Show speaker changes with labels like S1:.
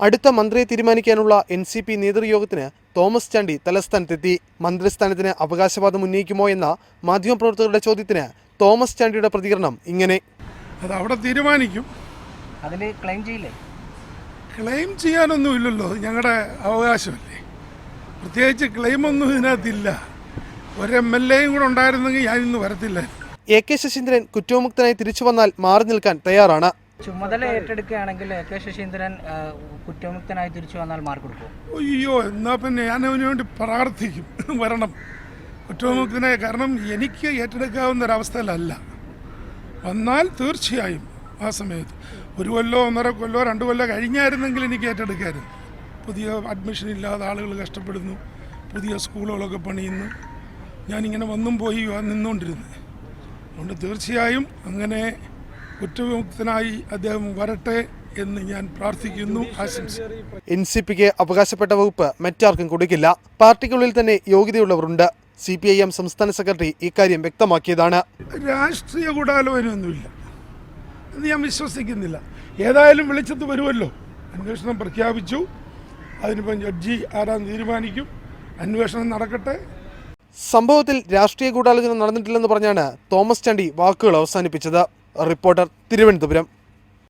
S1: അടുത്ത മന്ത്രിയെ തീരുമാനിക്കാനുള്ള NCP നേതൃയോഗത്തിന് തോമസ് ചാണ്ടി തലസ്ഥാനത്തെത്തി. മന്ത്രിസ്ഥാനത്തിന് അവകാശവാദം ഉന്നയിക്കുമോ എന്ന മാധ്യമപ്രവർത്തകരുടെ ചോദ്യത്തിന് തോമസ് ചാണ്ടിയുടെ പ്രതികരണം ഇങ്ങനെ:
S2: അത് അവിടെ തീരുമാനിക്കും.
S3: അതിൽ ക്ലെയിം ചെയ്യില്ലേ?
S2: ക്ലെയിം ചെയ്യാനൊന്നുമില്ലല്ലോ, ഞങ്ങളുടെ അവകാശമല്ലേ. പ്രത്യേകിച്ച് ക്ലെയിമൊന്നും ഇതിനകത്തില്ല. ഒരു MLA കൂടെ ഉണ്ടായിരുന്നെങ്കിൽ ഞാനിന്ന് വരത്തില്ല.
S1: AK ശശീന്ദ്രൻ കുറ്റവിമുക്തനായി തിരിച്ചു വന്നാൽ മാറി നിൽക്കാൻ തയ്യാറാണ്.
S3: ചുമതല ഏറ്റെടുക്കുകയാണെങ്കിൽ AK ശശീന്ദ്രൻ കുറ്റവിമുക്തനായി തിരിച്ചു വന്നാൽ മാർക്ക് കൊടുക്കും.
S2: അയ്യോ, എന്നാ പിന്നെ ഞാൻ അതിനു വേണ്ടി പ്രാർത്ഥിക്കും, വരണം കുറ്റവിമുക്തനായി. കാരണം എനിക്ക് ഏറ്റെടുക്കാവുന്ന ഒരവസ്ഥയിലല്ല. വന്നാൽ തീർച്ചയായും ആ സമയത്ത് 1 കൊല്ലോ 1.5 കൊല്ലോ 2 കൊല്ലോ കഴിഞ്ഞായിരുന്നെങ്കിൽ എനിക്ക് ഏറ്റെടുക്കായിരുന്നു. പുതിയ അഡ്മിഷൻ ഇല്ലാതെ ആളുകൾ കഷ്ടപ്പെടുന്നു, പുതിയ സ്കൂളുകളൊക്കെ പണിയുന്നു. ഞാനിങ്ങനെ വന്നും പോയി നിന്നുകൊണ്ടിരുന്നത്. അതുകൊണ്ട് തീർച്ചയായും അങ്ങനെ കുറ്റവിമുക്തനായി അദ്ദേഹം വരട്ടെ എന്ന് ഞാൻ പ്രാർത്ഥിക്കുന്നു, ആശംസിക്കുന്നു.
S1: NCPക്ക് അവകാശപ്പെട്ട വകുപ്പ് മറ്റാർക്കും കൊടുക്കില്ല. പാർട്ടിക്കുള്ളിൽ തന്നെ യോഗ്യതയുള്ളവരുണ്ട്. CPIM സംസ്ഥാന സെക്രട്ടറി ഇക്കാര്യം വ്യക്തമാക്കിയതാണ്.
S2: രാഷ്ട്രീയ ഗൂഢാലോചനയൊന്നുമില്ല എന്ന് ഞാൻ വിശ്വസിക്കുന്നില്ല. ഏതായാലും വെളിച്ചത്ത് വരുമല്ലോ. അന്വേഷണം പ്രഖ്യാപിച്ചു, അതിനിപ്പം ജഡ്ജി ആരാൻ തീരുമാനിക്കും. അന്വേഷണം നടക്കട്ടെ.
S1: സംഭവത്തിൽ രാഷ്ട്രീയ ഗൂഢാലോചന നടന്നിട്ടില്ലെന്ന് പറഞ്ഞാണ് തോമസ് ചാണ്ടി വാക്കുകൾ അവസാനിപ്പിച്ചത്. റിപ്പോർട്ടർ, തിരുവനന്തപുരം.